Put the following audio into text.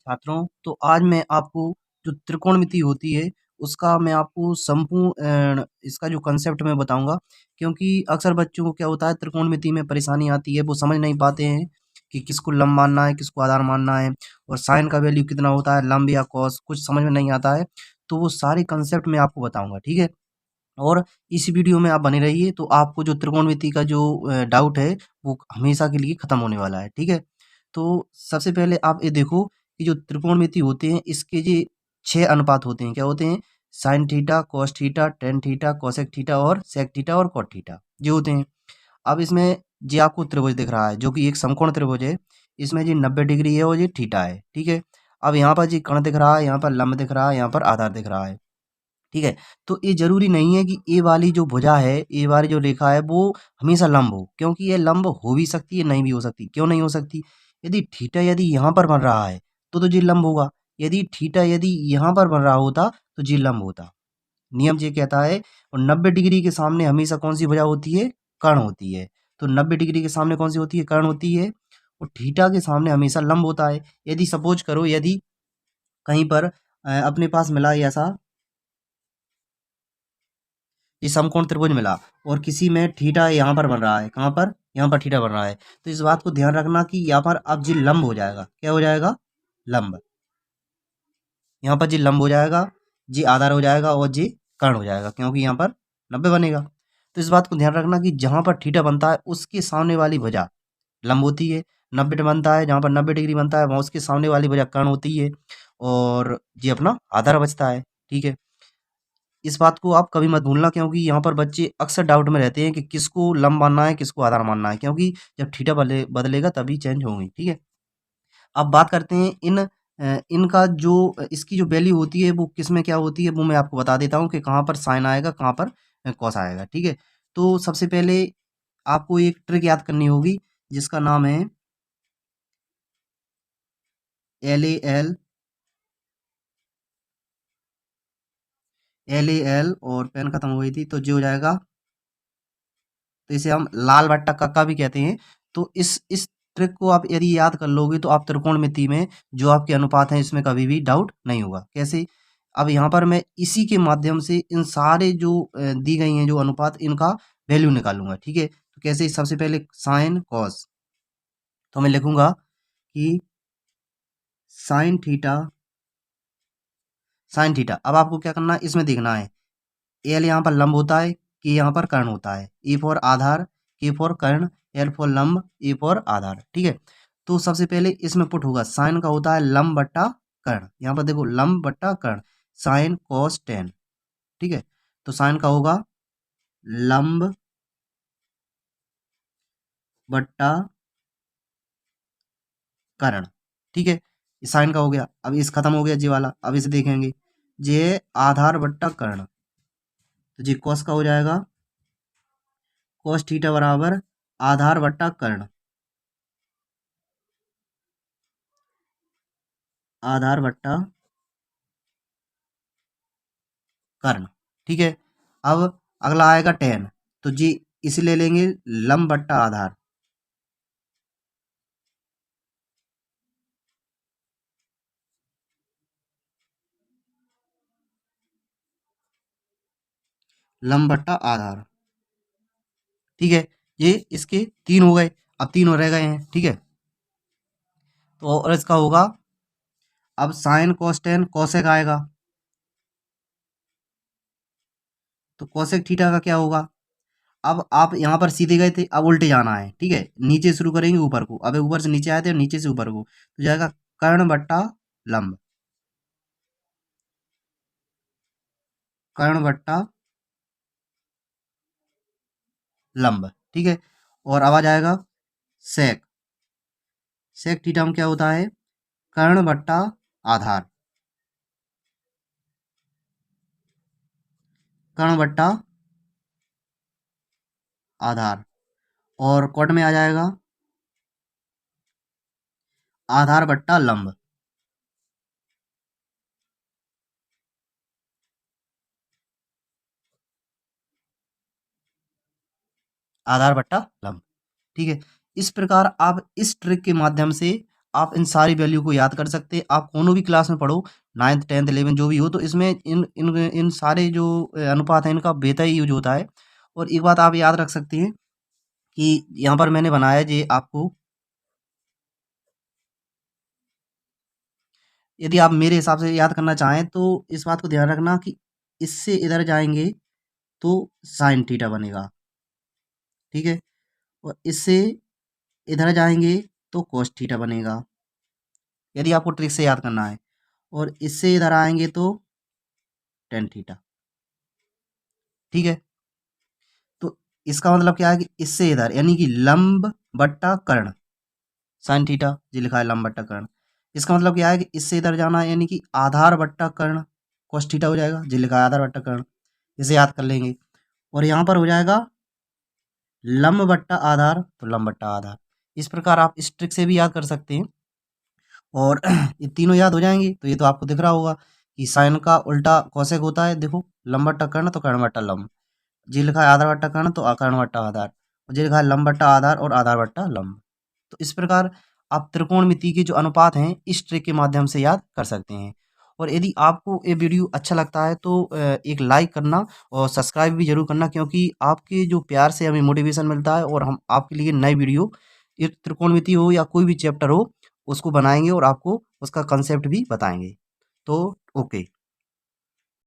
छात्रों, तो आज मैं आपको जो त्रिकोणमिति होती है, उसका मैं आपको संपूर्ण इसका जो कंसेप्ट मैं बताऊँगा, क्योंकि अक्सर बच्चों को क्या होता है त्रिकोणमिति में परेशानी आती है, वो समझ नहीं पाते हैं कि किसको लंब मानना है, किसको आधार मानना है और साइन का वैल्यू कितना होता है, लंब या कॉस कुछ समझ में नहीं आता है, तो वो सारे कंसेप्ट मैं आपको बताऊँगा, ठीक है? और इस वीडियो में आप बने रहिए, तो आपको जो त्रिकोणमिति का जो डाउट है, वो हमेशा के लिए खत्म होने वाला है, ठीक है? तो सबसे पहले आप ये देखो कि जो त्रिकोणमिति होते हैं इसके ये 6 अनुपात होते हैं। क्या होते हैं? Sine theta, cos theta, tan theta, cosec theta और सेक थीटा और कॉट थीटा ये होते हैं। अब इसमें ये आपको त्रिभुज दिख रहा है जो कि एक समकोण त्रिभुज है। इसमें ये 90 डिग्री है और ये थीटा है, ठीक है? अब यहाँ पर ये कर्ण दिख रहा है, यहाँ पर लंब दिख रहा है, यहाँ पर आधार दिख रहा है, ठीक है? तो ये ज़रूरी नहीं है कि ये वाली जो भुजा है, ये वाली जो रेखा है वो हमेशा लंब हो, क्योंकि ये लंब हो भी सकती है, नहीं भी हो सकती। क्यों नहीं हो सकती? यदि थीटा यदि यहाँ पर बन रहा है, तो ये लंब होगा। यदि थीटा यदि यहाँ पर बन रहा होता, तो ये लंब होता। नियम ये कहता है और 90 डिग्री के सामने हमेशा कौन-सी भुजा होती है? कर्ण होती है। तो 90 डिग्री के सामने कौन-सी होती है? कर्ण होती है और थीटा के सामने हमेशा लंब होता है। यदि सपोज़ करो यदि कहीं पर अपने पास मिला ऐसा ये समकोण त्रिभुज मिला और किसी में थीटा यहाँ पर बन रहा है, कहाँ पर? यहाँ पर थीटा बन रहा है। तो इस बात को ध्यान रखना कि यहाँ पर अब जी लंब हो जाएगा। क्या हो जाएगा? लंब। यहाँ पर जी लंब हो जाएगा, जी आधार हो जाएगा और जी कर्ण हो जाएगा, क्योंकि यहाँ पर 90 बनेगा। तो इस बात को ध्यान रखना कि जहाँ पर थीटा बनता है उसके सामने वाली भुजा लंब होती है। 90 बनता है, जहाँ पर 90 डिग्री बनता है वहाँ उसके सामने वाली भुजा कर्ण होती है और ये अपना आधार बचता है, ठीक है? इस बात को आप कभी मत भूलना, क्योंकि यहाँ पर बच्चे अक्सर डाउट में रहते हैं कि किसको लंब मानना है, किसको आधार मानना है, क्योंकि जब थीटा बदलेगा तभी चेंज होंगी, ठीक है? अब बात करते हैं इनका जो इसकी जो वैल्यू होती है वो किस में क्या होती है वो मैं आपको बता देता हूँ कि कहाँ पर साइन आएगा, कहाँ पर कॉस आएगा, ठीक है? तो सबसे पहले आपको एक ट्रिक याद करनी होगी जिसका नाम है LAL, LAL और पेन खत्म हो गई थी तो जो हो जाएगा, तो इसे हम लाल बट्टा कक्का भी कहते हैं। तो इस ट्रिक को आप यदि याद कर लोगे तो आप त्रिकोणमिति में जो आपके अनुपात हैं इसमें कभी भी डाउट नहीं होगा। कैसे? अब यहाँ पर मैं इसी के माध्यम से इन सारे जो दी गई हैं जो अनुपात इनका वैल्यू निकालूंगा, ठीक है? तो कैसे? सबसे पहले साइन कॉस, तो मैं लिखूंगा कि साइन थीटा, साइन थीटा। अब आपको क्या करना है इसमें देखना है, एल यहाँ पर लंब होता है, के यहाँ पर कर्ण होता है, ए फॉर आधार, के फॉर कर्ण, एल फॉर लंब, ए फॉर आधार, ठीक है? तो सबसे पहले इसमें पुट होगा साइन का होता है लंब बट्टा कर्ण, यहाँ पर देखो लंब बट्टा कर्ण, साइन कॉस टेन, ठीक है? तो साइन का होगा लंब बट्टा कर्ण, ठीक है? ये साइन का हो गया। अब इस खत्म हो गया जी वाला, अब इसे देखेंगे जे आधार बट्टा कर्ण, तो जी कॉस का हो जाएगा कॉस थीटा बराबर आधार बट्टा कर्ण, आधार बट्टा कर्ण, ठीक है? अब अगला आएगा टेन, तो जी इसे ले लेंगे लंब बट्टा आधार, लंब बट्टा आधार, ठीक है? ये इसके तीन हो गए, अब तीन और रह गए हैं, ठीक है? तो और इसका होगा अब साइन कॉस टेन कॉसेक आएगा, तो कॉसेक थीटा का क्या होगा? अब आप यहाँ पर सीधे गए थे, अब उल्टे जाना है, ठीक है? नीचे शुरू करेंगे ऊपर को, अब ऊपर से नीचे आए थे और नीचे से ऊपर को, तो जाएगा कर्ण बट्टा लंब, कर्ण बट्टा लंब, ठीक है? और अब आ जाएगा सेक, सेक थीटा में क्या होता है? कर्ण बट्टा आधार, कर्ण बट्टा आधार, और कॉट में आ जाएगा आधार बट्टा लंब, आधार बट्टा लंब, ठीक है? इस प्रकार आप इस ट्रिक के माध्यम से आप इन सारी वैल्यू को याद कर सकते हैं। आप कोनो भी क्लास में पढ़ो, 9th 10th 11th जो भी हो, तो इसमें इन सारे जो अनुपात हैं इनका बेहतर यूज होता है। और एक बात आप याद रख सकते हैं कि यहाँ पर मैंने बनाया जे आपको, यदि आप मेरे हिसाब से याद करना चाहें तो इस बात को ध्यान रखना कि इससे इधर जाएंगे तो साइन थीटा बनेगा, ठीक है। और इससे इधर जाएंगे तो cos थीटा बनेगा, यदि आपको ट्रिक से याद करना है। और इससे इधर आएंगे तो टेन थीटा, ठीक है। तो इसका मतलब क्या है कि इससे इधर यानी कि लंब बट्टा कर्ण, साइन थीटा जी लिखा है लंब बट्टा कर्ण। इसका मतलब क्या है कि इससे इधर जाना है यानी कि आधार बट्टा कर्ण cos थीटा हो जाएगा, जी लिखा है आधार बट्टा कर्ण, इसे याद कर लेंगे। और यहाँ पर हो जाएगा लंब बट्टा आधार, तो लंब बट्टा आधार। इस प्रकार आप इस ट्रिक से भी याद कर सकते हैं। और ये तीनों याद हो जाएंगे तो ये तो आपको दिख रहा होगा कि साइन का उल्टा कोसेक होता है, देखो लंब बट्टा कर्ण तो कर्ण बट्टा लंब, जी लिखा है आधार बट्टा कर्ण तो कर्ण बट्टा आधार, और जी लिखा है लंब बट्टा आधार और आधार बट्टा लंब। तो इस प्रकार आप त्रिकोणमिति के जो अनुपात हैं इस ट्रिक के माध्यम से याद कर सकते हैं। और यदि आपको ये वीडियो अच्छा लगता है तो एक लाइक करना और सब्सक्राइब भी जरूर करना, क्योंकि आपके जो प्यार से हमें मोटिवेशन मिलता है और हम आपके लिए नई वीडियो, ये त्रिकोणमिति हो या कोई भी चैप्टर हो, उसको बनाएंगे और आपको उसका कंसेप्ट भी बताएंगे। तो ओके।